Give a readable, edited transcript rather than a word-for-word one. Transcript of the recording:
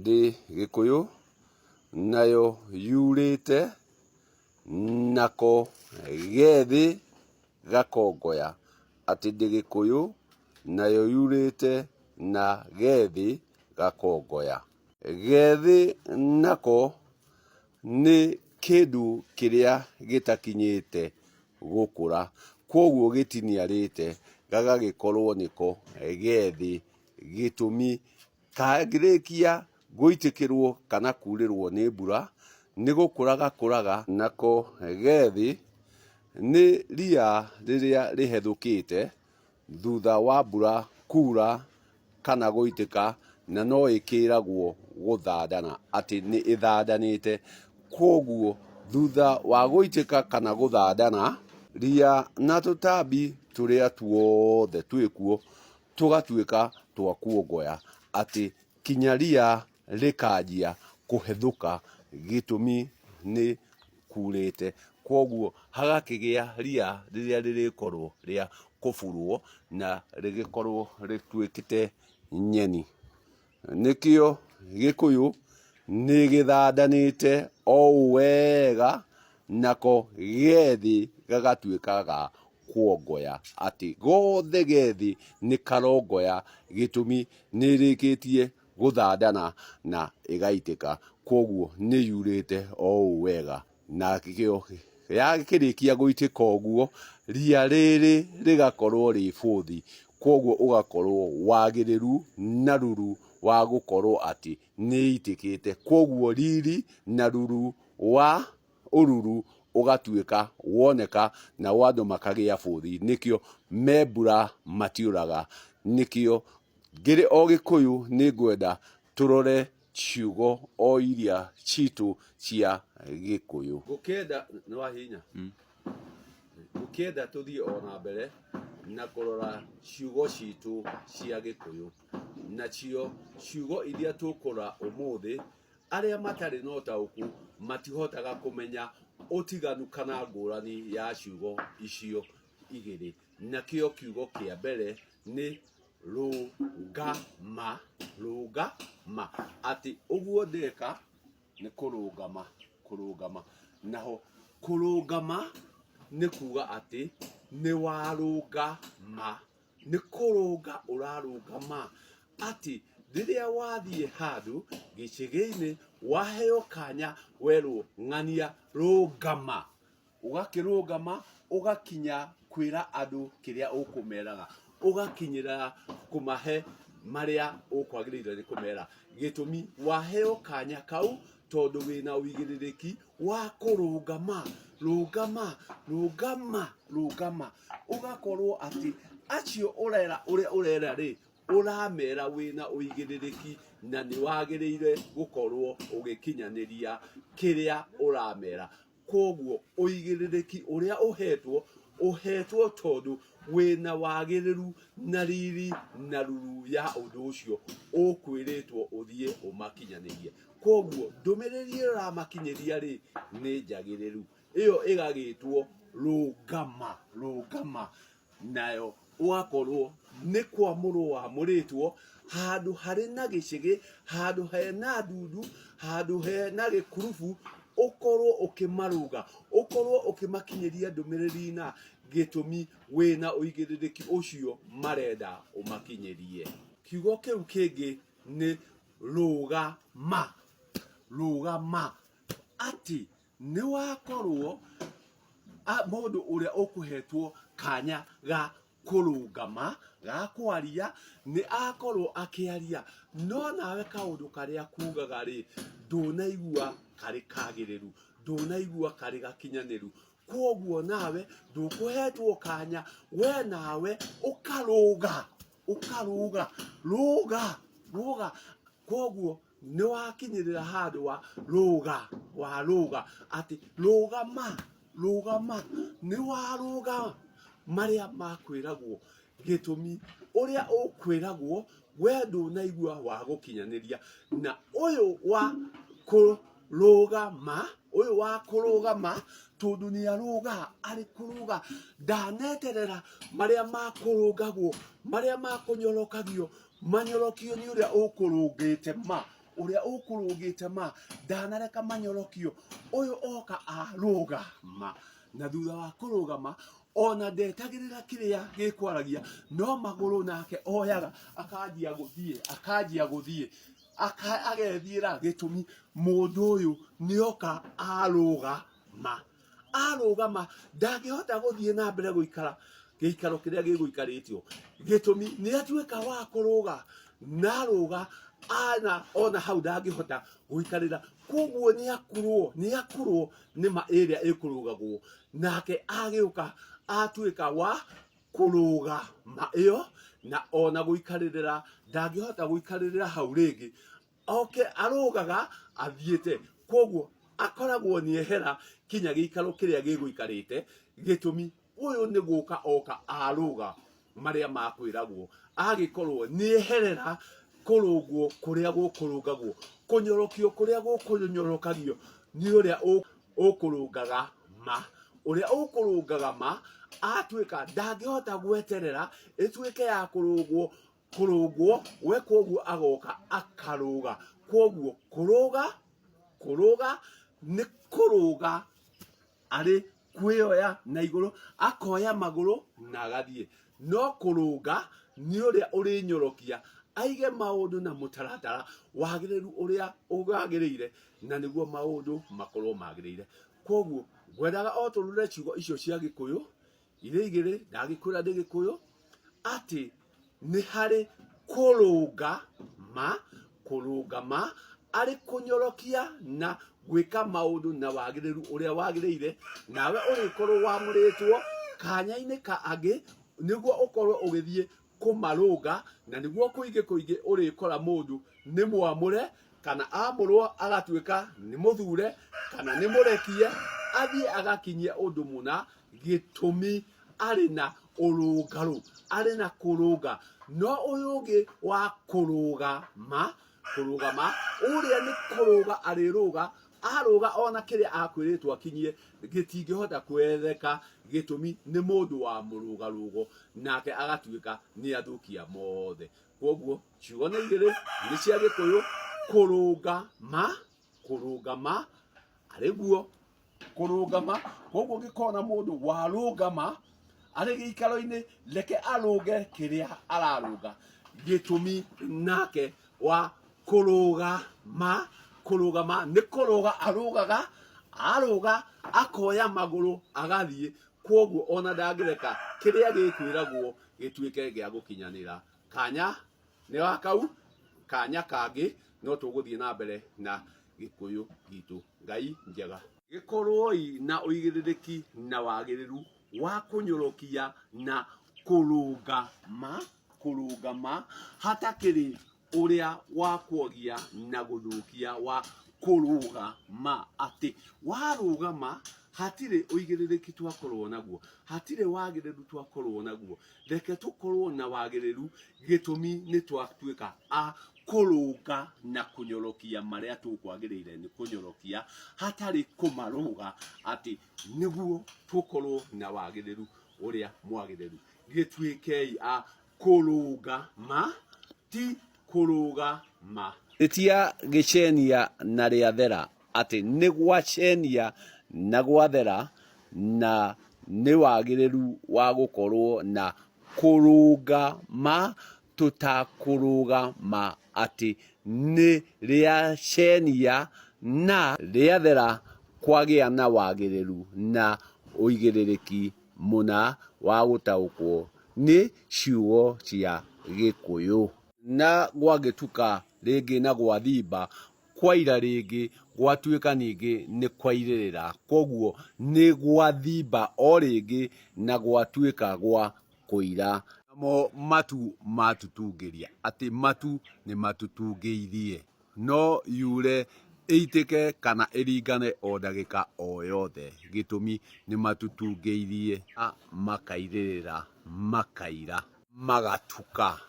ndi Gikuyu nayo yurite nako gethi gakongoya. Ati ndi Gikuyu nayo yurite na gethi gakongoya. Gethi nako ni kindu kiria gitakinyite gukura, koguo gitiniarite gagagikorwo niko gethi. Gitumi kangirikia guitikirwo kana kurirwo ni mbura ni gukura gakuraga. Nako gethi ni ria riria rihethukite thutha wa mbura kura kana guitika, na no ikiragwo guthandana, ati ni ithandanite. Koguo thutha wa guitika kana guthandana, ria na tutambi turia tuothe twikuo tugatuika twa kuongoya. Ati kinya ria rikanjia kuhethuka gitumi ni kurite. Koguo hagakigia ria riria ririkorwo ria kuburwo na rigikorwo ritwikite nyeni. Nikio Gikuyu ni githandanite o wega nako gethi gagatuika ga kuongoya. Ati gothe gethi ni karongoya gitumi ni rikitie guthandana na igaitika. Koguo ni yurite o wega na kio yakirikia guitika uguo ria riri rigakorwo ri bothi. Koguo ugakorwo wagiriru na ruru wa gukorwo ati ni itikite. Koguo riri na ruru wa ururu ugatuika woneka na wandu makagia bothi. Nikio membura matiuraga. Nikio ngiri o Gikuyu ni ngwenda turore ciugo o iria citu cia Gikuyu. Gukienda ni wahinya gukienda tuthie ona mbere na kurora ciugo citu cia Gikuyu, na cio ciugo iria tukura umuthi aria matari no tauku matihotaga kumenya utiganu kana ngurani ya ciugo icio igiri. Nakio kiugo kia mbere ni rungama. Rungama ati uguo ndeka ni kurungama. Kurungama naho kurungama ni kuga ati ni warungama, ni kurunga urarungama. Ati riria wathie handu gicigiini waheo kanya werwo ng'ania rungama, ugakirungama ugakinya kwira andu kiria ukumeraga, ugakinyira kumahe maria ukwagiriire ni kumera. Gitumi waheo kanya kau tondu wina uigiririki wa kurungama. Rungama, rungama, rungama. Ugakorwo ati acio urera uria urera ri uramera wina uigiririki na ni wagiriire gukorwo ugikinyaniria kiria uramera. Koguo uigiririki uria uhetwo tondu wina wagiriru na riri na ruru ya undu ucio ukwiritwo uthie umakinyanirie. Koguo ndumiriri uramakinyiria ri ni njagiriru, iyo igagitwo rungama. Rungama nayo ugakorwo ni kwamurwo wamuritwo handu hari na gicigi, handu hena ndundu, handu hena gikurubu, ukorwo ukimaruga, ukorwo ukimakinyiria ndumiriri na gitumi wina uigiririki ucio marenda umakinyirie. Kiugo kiu kingi ni rugama. Rugama ati ni wakorwo mundu uria ukuhetwo kanya ga kurungama, ga kwaria, ni akorwo akiaria, no nawe kaundu karia kugaga ri ndunaigua kari kagiriru, ndunaigua kari gakinyaniru. Koguo nawe ndukuhetwo kanya we nawe ukaruga. Ruga. Koguo ni wakinyirira handu wa ruga. Ati rugama ni waruga maria makwiragwo. Gitumi uria ukwiragwo we ndunaigua wa gukinyaniria. Na uyu wa kurugama tondu ni aruga, ari kuruga ndaneterera maria makurugagwo, maria makunyorokagio manyorokio ni uria ukurungite uria ukurugite ma ndanareka manyorokio uyu oka arugama na thutha wa kurugama ona ndetagirira kiria gikwaragia no maguru nake oyaga akanjia guthie agethiira gitumi mundu uyu nioka arugama ndangihota guthie na mbere guikara giikaro kiria giguikaritio gitumi ni atuika wa kuruga naruga ana ona hau ndangihota guikarira koguo ni akurwo ni ma area ikurugagwo nake agiuka atuika wa kuruga ma iyo na ona guikaririra ndangihota guikaririra hau ringi oke arugaga athiete koguo akoragwo ni ehera kinya giikaro kiria giguikarite gitumi uyu ni guka oka aruga maria makwiragwo agikorwo ni eherera kurugwo kuria gukurugagwo kunyorokio kuria gukunyorokagio ni uria ukurungaga ma atuika ndangihota gweterera ituike ya kurugwo we koguo agoka akaruga koguo kuruga ni kuruga ari kwioya na iguru akoya maguru na agathie no kuruga ni uria urinyorokia aige maundu na mutaratara wagiriru uria ugagirire na niguo maundu makorwo magirire koguo gwendaga o turure ciugo icio cia Gikuyu ire igire ndagikwira ndi Gikuyu ati ni hari kuruga ma ari kunyorokia na gwika maundu na wagiriru uria wagirire nawe urikorwo wamuritwo kanya-ini ka agi niguo ukorwo ugithie kumaruga na niguo kuingi urikora mundu ni mwamure kana amurwo agatuika ni muthure kana ni murekie athie agakinyie undu muna gitumi ari na urungaru ari na kuruga no uyugi wa kuruga ma uria ni kuruga ariruga aruga ona kiria akwiritwo akinyie gitingihota kwetheka gitumi ni mundu wa murugarugo nake agatuika ni athukia mothe koguo ciugo ni igiri ni cia Gikuyu kuruga ma ariguo kurugama koguo gikona mundu warugama ari giikaro-ini reke aruge kiria araruga gitumi nake wa kurugama ni kuruga aruga akoya maguru agathie koguo ona ndangireka kiria gikwiragwo gituike gia gukinyanira kanya ni wakau kanya kangi no tuguthie na mbere na Gikuyu gitu ngai njega gikorwo na uigiririki na wagiriru wa kunyorokia na kuruga ma hatakiri uria wa kuogia na guthukia wa kuruga ma ati waruga ma hatire uigiririki twakorwo naguo hatire wagiriru twakorwo naguo reke tukorwo na wagiriru gitumi ni twatuika a kuruga na kunyorokia maria tukwagirire ni kunyorokia hatari kumaruga ati niguo tukorwo na wagiriru uria mwagiriru gituikei a kuruga ma ti kuruga ma itia gicenia na riathera ati ni gwacenia na gwathera na ni wagiriru wa gukorwo na kuruga ma tutakuruga ma ati ni riacenia na riathera kwagia na wagiriru na uigiririki muna wa gutaukwo ni ciugo cia Gikuyu na gwagituka ringi na gwathimba kwaira ringi gwatuika ningi ni kwairirira koguo ni gwathimba o ringi na gwatuika gwa kuira mo matu matutungiria ati matu ni matutungiithie no yure eitike kana iringane o ndagika o yothe gitumi ni matutungiithie makairirira makaira magatuka